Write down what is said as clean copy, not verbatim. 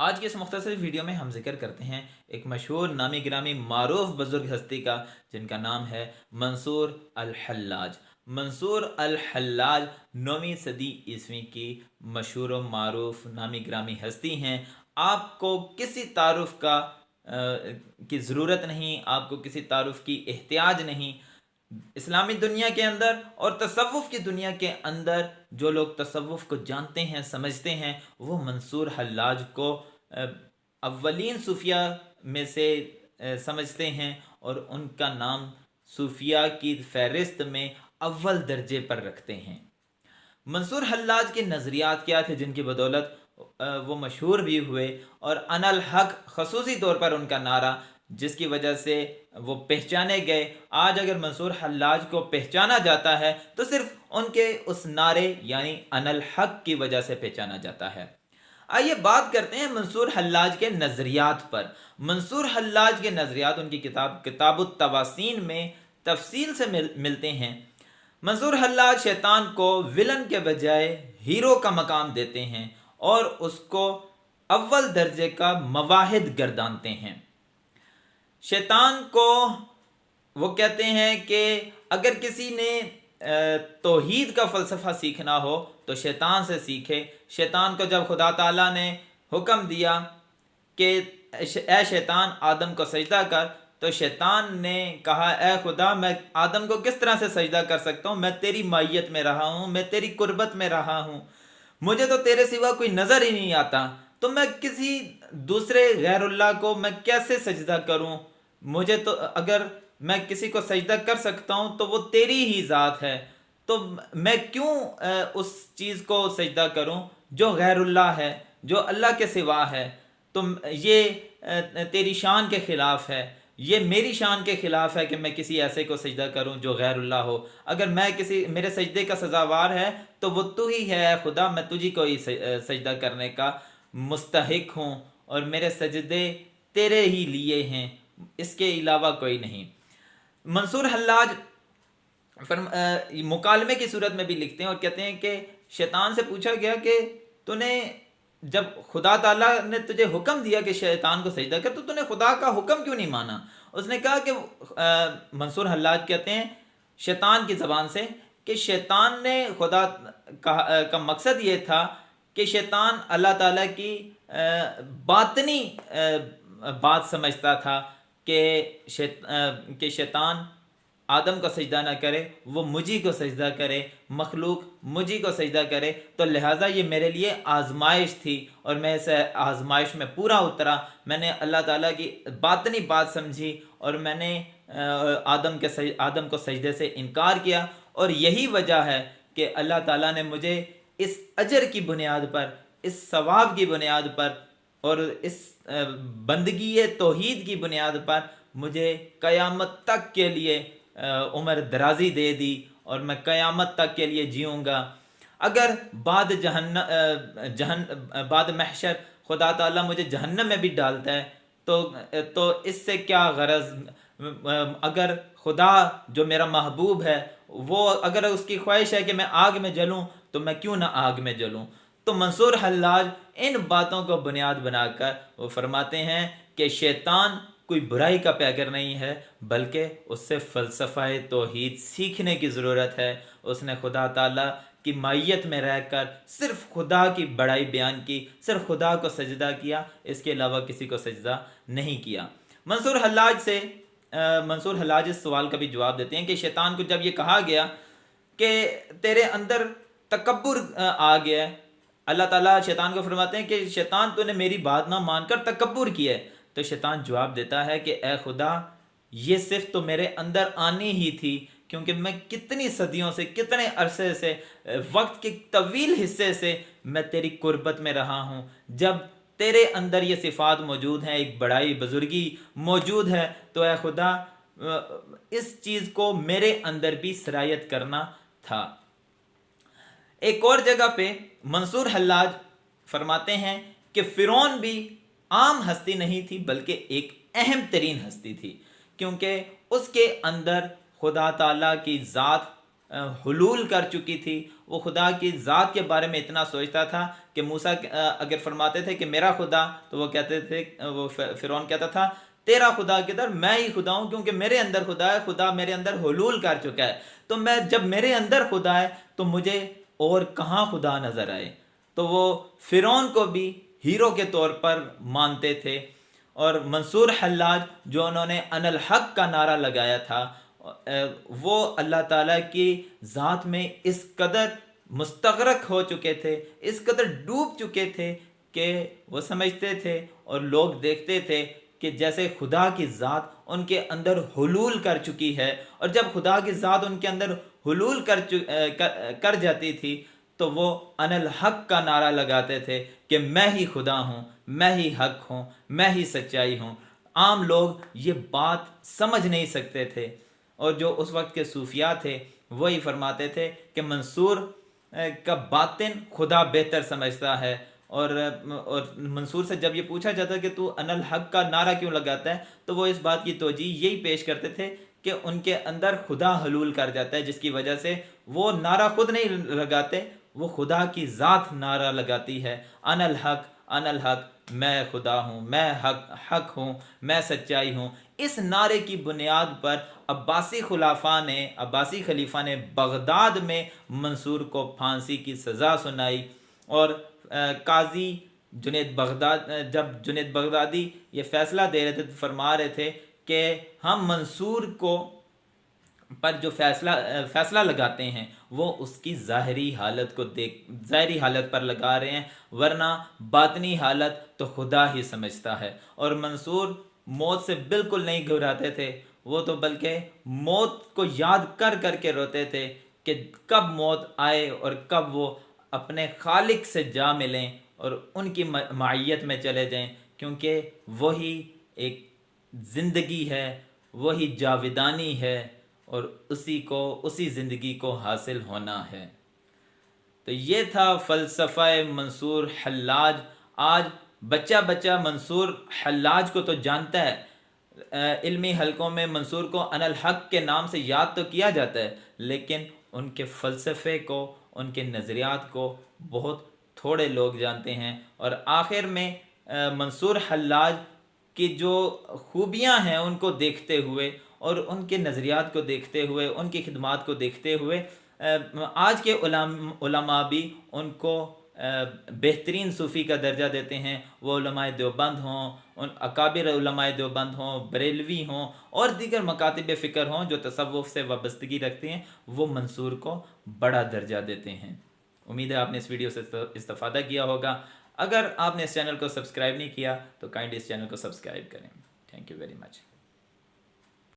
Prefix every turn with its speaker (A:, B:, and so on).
A: آج کے اس مختصر ویڈیو میں ہم ذکر کرتے ہیں ایک مشہور نامی گرامی معروف بزرگ ہستی کا، جن کا نام ہے منصور الحلاج۔ منصور الحلاج 9ویں صدی عیسوی کی مشہور و معروف نامی گرامی ہستی ہیں۔ آپ کو کسی تعارف کی ضرورت نہیں، آپ کو کسی تعارف کی احتیاج نہیں۔ اسلامی دنیا کے اندر اور تصوف کی دنیا کے اندر جو لوگ تصوف کو جانتے ہیں، سمجھتے ہیں، وہ منصور حلاج کو اولین صوفیہ میں سے سمجھتے ہیں، اور ان کا نام صوفیہ کی فہرست میں اول درجے پر رکھتے ہیں۔ منصور حلاج کے نظریات کیا تھے جن کی بدولت وہ مشہور بھی ہوئے، اور انا الحق خصوصی طور پر ان کا نعرہ، جس کی وجہ سے وہ پہچانے گئے۔ آج اگر منصور حلاج کو پہچانا جاتا ہے تو صرف ان کے اس نعرے یعنی انا الحق کی وجہ سے پہچانا جاتا ہے۔ آئیے بات کرتے ہیں منصور حلاج کے نظریات پر۔ منصور حلاج کے نظریات ان کی کتاب التواسین میں تفصیل سے ملتے ہیں۔ منصور حلاج شیطان کو ولن کے بجائے ہیرو کا مقام دیتے ہیں اور اس کو اول درجے کا مواحد گردانتے ہیں۔ شیطان کو وہ کہتے ہیں کہ اگر کسی نے توحید کا فلسفہ سیکھنا ہو تو شیطان سے سیکھے۔ شیطان کو جب خدا تعالیٰ نے حکم دیا کہ اے شیطان آدم کو سجدہ کر، تو شیطان نے کہا اے خدا میں آدم کو کس طرح سے سجدہ کر سکتا ہوں، میں تیری معیت میں رہا ہوں، میں تیری قربت میں رہا ہوں، مجھے تو تیرے سوا کوئی نظر ہی نہیں آتا، تو میں کسی دوسرے غیر اللہ کو میں کیسے سجدہ کروں؟ مجھے تو اگر میں کسی کو سجدہ کر سکتا ہوں تو وہ تیری ہی ذات ہے، تو میں کیوں اس چیز کو سجدہ کروں جو غیر اللہ ہے، جو اللہ کے سوا ہے؟ تو یہ تیری شان کے خلاف ہے، یہ میری شان کے خلاف ہے کہ میں کسی ایسے کو سجدہ کروں جو غیر اللہ ہو۔ اگر میں میرے سجدے کا سزاوار ہے تو وہ تو ہی ہے خدا، میں تجھی کو ہی سجدہ کرنے کا مستحق ہوں، اور میرے سجدے تیرے ہی لیے ہیں، اس کے علاوہ کوئی نہیں۔ منصور حلاج مکالمے کی صورت میں بھی لکھتے ہیں اور کہتے ہیں کہ شیطان سے پوچھا گیا کہ تو نے جب خدا تعالیٰ نے تجھے حکم دیا کہ شیطان کو سجدہ کر، تو نے خدا کا حکم کیوں نہیں مانا؟ اس نے کہا کہ منصور حلاج کہتے ہیں شیطان کی زبان سے کہ شیطان نے خدا کا مقصد یہ تھا کہ شیطان اللہ تعالیٰ کی باطنی بات سمجھتا تھا کہ شیطان آدم کو سجدہ نہ کرے، وہ مجھی کو سجدہ کرے، مخلوق مجھی کو سجدہ کرے، تو لہٰذا یہ میرے لیے آزمائش تھی، اور میں اس آزمائش میں پورا اترا۔ میں نے اللہ تعالیٰ کی باطنی بات سمجھی اور میں نے آدم کو سجدے سے انکار کیا، اور یہی وجہ ہے کہ اللہ تعالیٰ نے مجھے اس اجر کی بنیاد پر، اس ثواب کی بنیاد پر اور اس بندگی توحید کی بنیاد پر مجھے قیامت تک کے لیے عمر درازی دے دی، اور میں قیامت تک کے لیے جیوں گا۔ اگر بعد محشر خدا تعالیٰ مجھے جہنم میں بھی ڈالتا ہے تو اس سے کیا غرض؟ اگر خدا جو میرا محبوب ہے، وہ اگر اس کی خواہش ہے کہ میں آگ میں جلوں تو میں کیوں نہ آگ میں جلوں؟ تو منصور حلاج ان باتوں کو بنیاد بنا کر وہ فرماتے ہیں کہ شیطان کوئی برائی کا پیکر نہیں ہے، بلکہ اس سے فلسفہ توحید سیکھنے کی ضرورت ہے۔ اس نے خدا تعالیٰ کی معیت میں رہ کر صرف خدا کی بڑائی بیان کی، صرف خدا کو سجدہ کیا، اس کے علاوہ کسی کو سجدہ نہیں کیا۔ منصور حلاج اس سوال کا بھی جواب دیتے ہیں کہ شیطان کو جب یہ کہا گیا کہ تیرے اندر تکبر آ گیا ہے، اللہ تعالیٰ شیطان کو فرماتے ہیں کہ شیطان تو نے میری بات نہ مان کر تکبر کیا ہے، تو شیطان جواب دیتا ہے کہ اے خدا، یہ صرف تو میرے اندر آنی ہی تھی، کیونکہ میں کتنی صدیوں سے، کتنے عرصے سے، وقت کے طویل حصے سے میں تیری قربت میں رہا ہوں۔ جب تیرے اندر یہ صفات موجود ہیں، ایک بڑائی بزرگی موجود ہے، تو اے خدا اس چیز کو میرے اندر بھی سرایت کرنا تھا۔ ایک اور جگہ پہ منصور حلاج فرماتے ہیں کہ فرعون بھی عام ہستی نہیں تھی، بلکہ ایک اہم ترین ہستی تھی، کیونکہ اس کے اندر خدا تعالیٰ کی ذات حلول کر چکی تھی، وہ خدا کی ذات کے بارے میں اتنا سوچتا تھا کہ موسیٰ اگر فرماتے تھے کہ میرا خدا، تو وہ کہتے تھے، وہ فرعون کہتا تھا تیرا خدا کدھر، میں ہی خدا ہوں، کیونکہ میرے اندر خدا ہے، خدا میرے اندر حلول کر چکا ہے، تو میں جب میرے اندر خدا ہے تو مجھے اور کہاں خدا نظر آئے۔ تو وہ فرعون کو بھی ہیرو کے طور پر مانتے تھے۔ اور منصور حلاج جو انہوں نے ان الحق کا نعرہ لگایا تھا، وہ اللہ تعالیٰ کی ذات میں اس قدر مستغرق ہو چکے تھے، اس قدر ڈوب چکے تھے کہ وہ سمجھتے تھے اور لوگ دیکھتے تھے کہ جیسے خدا کی ذات ان کے اندر حلول کر چکی ہے، اور جب خدا کی ذات ان کے اندر حلول کر جاتی تھی تو وہ ان الحق کا نعرہ لگاتے تھے کہ میں ہی خدا ہوں، میں ہی حق ہوں، میں ہی سچائی ہوں۔ عام لوگ یہ بات سمجھ نہیں سکتے تھے، اور جو اس وقت کے صوفیاء تھے وہی فرماتے تھے کہ منصور کا باطن خدا بہتر سمجھتا ہے، اور منصور سے جب یہ پوچھا جاتا کہ تو ان الحق کا نعرہ کیوں لگاتا ہے، تو وہ اس بات کی توجیہ یہی پیش کرتے تھے کہ ان کے اندر خدا حلول کر جاتا ہے، جس کی وجہ سے وہ نعرہ خود نہیں لگاتے، وہ خدا کی ذات نعرہ لگاتی ہے، ان الحق، ان الحق، میں خدا ہوں، میں حق ہوں، میں سچائی ہوں۔ اس نعرے کی بنیاد پر عباسی خلیفہ نے بغداد میں منصور کو پھانسی کی سزا سنائی، اور قاضی جب جنید بغدادی یہ فیصلہ دے رہے تھے تو فرما رہے تھے کہ ہم منصور کو پر جو فیصلہ لگاتے ہیں وہ اس کی ظاہری حالت پر لگا رہے ہیں، ورنہ باطنی حالت تو خدا ہی سمجھتا ہے۔ اور منصور موت سے بالکل نہیں گھبراتے تھے، وہ تو بلکہ موت کو یاد کر کر کے روتے تھے کہ کب موت آئے اور کب وہ اپنے خالق سے جا ملیں اور ان کی معیت میں چلے جائیں، کیونکہ وہی ایک زندگی ہے، وہی جاودانی ہے، اور اسی زندگی کو حاصل ہونا ہے۔ تو یہ تھا فلسفہ منصور حلاج۔ آج بچہ منصور حلاج کو تو جانتا ہے، علمی حلقوں میں منصور کو ان الحق کے نام سے یاد تو کیا جاتا ہے، لیکن ان کے فلسفے کو، ان کے نظریات کو بہت تھوڑے لوگ جانتے ہیں۔ اور آخر میں منصور حلاج کی جو خوبیاں ہیں ان کو دیکھتے ہوئے اور ان کے نظریات کو دیکھتے ہوئے، ان کی خدمات کو دیکھتے ہوئے، آج کے علماء بھی ان کو بہترین صوفی کا درجہ دیتے ہیں، وہ علماء دیوبند ہوں، ان اکابر علماء دیوبند ہوں، بریلوی ہوں، اور دیگر مکاتب فکر ہوں جو تصوف سے وابستگی رکھتے ہیں، وہ منصور کو بڑا درجہ دیتے ہیں۔ امید ہے آپ نے اس ویڈیو سے استفادہ کیا ہوگا۔ اگر آپ نے اس چینل کو سبسکرائب نہیں کیا تو کائنڈلی اس چینل کو سبسکرائب کریں۔ Thank you very much.